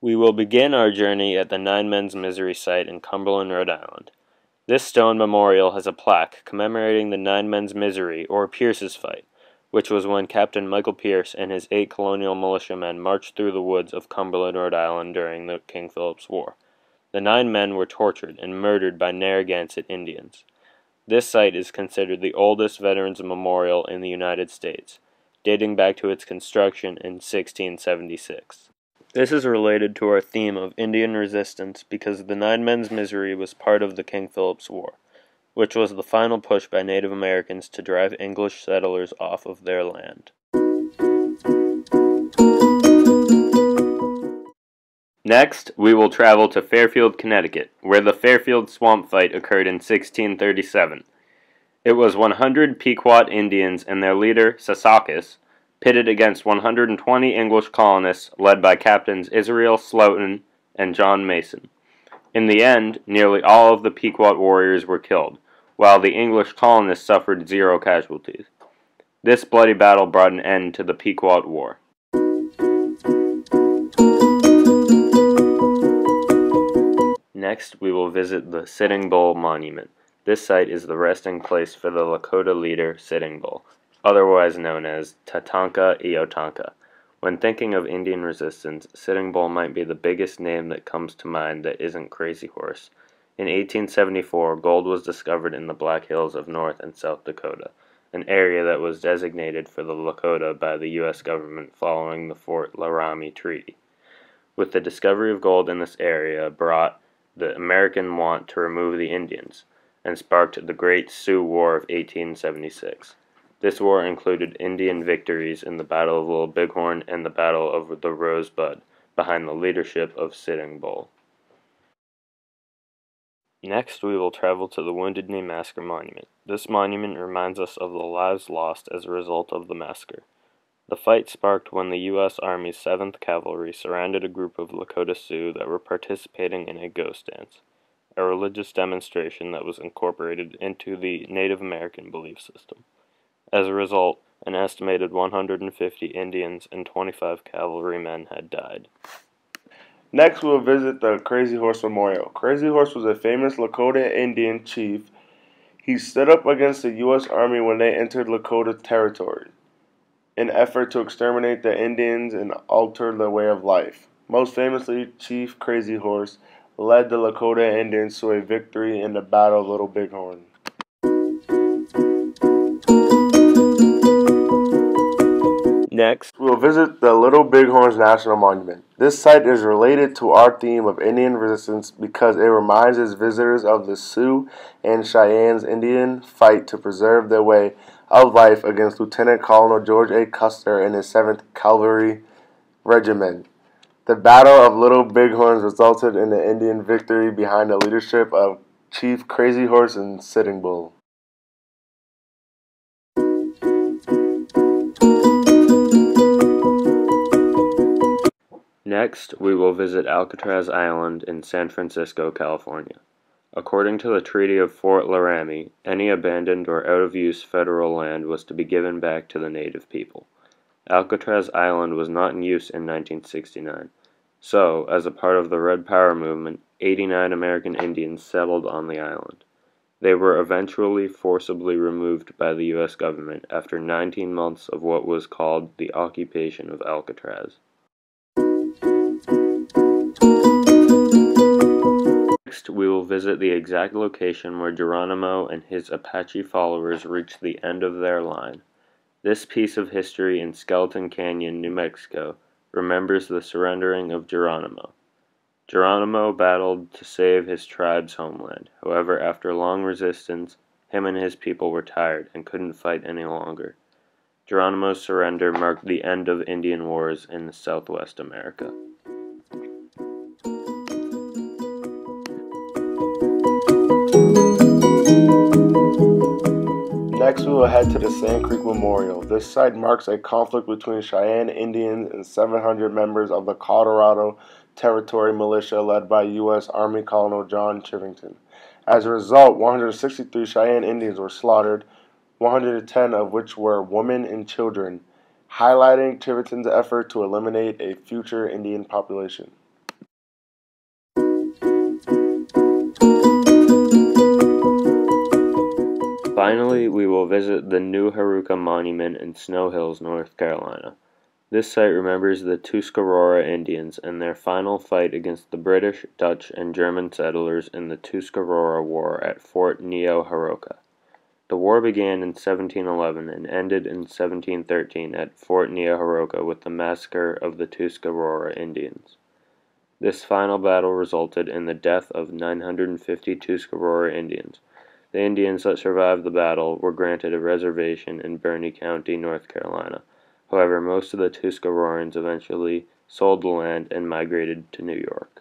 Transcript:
We will begin our journey at the Nine Men's Misery site in Cumberland, Rhode Island. This stone memorial has a plaque commemorating the Nine Men's Misery, or Pierce's Fight, which was when Captain Michael Pierce and his 8 colonial militiamen marched through the woods of Cumberland, Rhode Island during the King Philip's War. The 9 men were tortured and murdered by Narragansett Indians. This site is considered the oldest veterans memorial in the United States, dating back to its construction in 1676. This is related to our theme of Indian resistance because the Nine Men's Misery was part of the King Philip's War, which was the final push by Native Americans to drive English settlers off of their land. Next, we will travel to Fairfield, Connecticut, where the Fairfield Swamp Fight occurred in 1637. It was 100 Pequot Indians and their leader, Sasakis, pitted against 120 English colonists led by Captains Israel Sloten and John Mason. In the end, nearly all of the Pequot warriors were killed, while the English colonists suffered 0 casualties. This bloody battle brought an end to the Pequot War. Next, we will visit the Sitting Bull Monument. This site is the resting place for the Lakota leader Sitting Bull, otherwise known as Tatanka Iotanka. When thinking of Indian resistance, Sitting Bull might be the biggest name that comes to mind that isn't Crazy Horse. In 1874, gold was discovered in the Black Hills of North and South Dakota, an area that was designated for the Lakota by the U.S. government following the Fort Laramie Treaty. With the discovery of gold in this area brought the American want to remove the Indians, and sparked the Great Sioux War of 1876. This war included Indian victories in the Battle of Little Bighorn and the Battle of the Rosebud, behind the leadership of Sitting Bull. Next, we will travel to the Wounded Knee Massacre Monument. This monument reminds us of the lives lost as a result of the massacre. The fight sparked when the U.S. Army's 7th Cavalry surrounded a group of Lakota Sioux that were participating in a ghost dance, a religious demonstration that was incorporated into the Native American belief system. As a result, an estimated 150 Indians and 25 cavalrymen had died. Next, we will visit the Crazy Horse Memorial. Crazy Horse was a famous Lakota Indian chief. He stood up against the U.S. Army when they entered Lakota territory, in an effort to exterminate the Indians and alter their way of life. Most famously, Chief Crazy Horse led the Lakota Indians to a victory in the Battle of Little Bighorn. Next, we will visit the Little Bighorns National Monument. This site is related to our theme of Indian resistance because it reminds its visitors of the Sioux and Cheyennes Indian fight to preserve their way of life against Lieutenant Colonel George A. Custer and his 7th Cavalry Regiment. The Battle of Little Bighorns resulted in an Indian victory behind the leadership of Chief Crazy Horse and Sitting Bull. Next, we will visit Alcatraz Island in San Francisco, California. According to the Treaty of Fort Laramie, any abandoned or out-of-use federal land was to be given back to the native people. Alcatraz Island was not in use in 1969, so, as a part of the Red Power movement, 89 American Indians settled on the island. They were eventually forcibly removed by the U.S. government after 19 months of what was called the occupation of Alcatraz. Next, we will visit the exact location where Geronimo and his Apache followers reached the end of their line. This piece of history in Skeleton Canyon, New Mexico, remembers the surrendering of Geronimo. Geronimo battled to save his tribe's homeland. However, after long resistance, him and his people were tired and couldn't fight any longer. Geronimo's surrender marked the end of Indian wars in Southwest America. Next, we will head to the Sand Creek Memorial. This site marks a conflict between Cheyenne Indians and 700 members of the Colorado Territory Militia led by U.S. Army Colonel John Chivington. As a result, 163 Cheyenne Indians were slaughtered, 110 of which were women and children, highlighting Chivington's effort to eliminate a future Indian population. Finally, we will visit the New Haruka Monument in Snow Hills, North Carolina. This site remembers the Tuscarora Indians and their final fight against the British, Dutch, and German settlers in the Tuscarora War at Fort Neo-Haroka. The war began in 1711 and ended in 1713 at Fort Neo-Haroka with the massacre of the Tuscarora Indians. This final battle resulted in the death of 950 Tuscarora Indians. The Indians that survived the battle were granted a reservation in Burney County, North Carolina. However, most of the Tuscaroraans eventually sold the land and migrated to New York.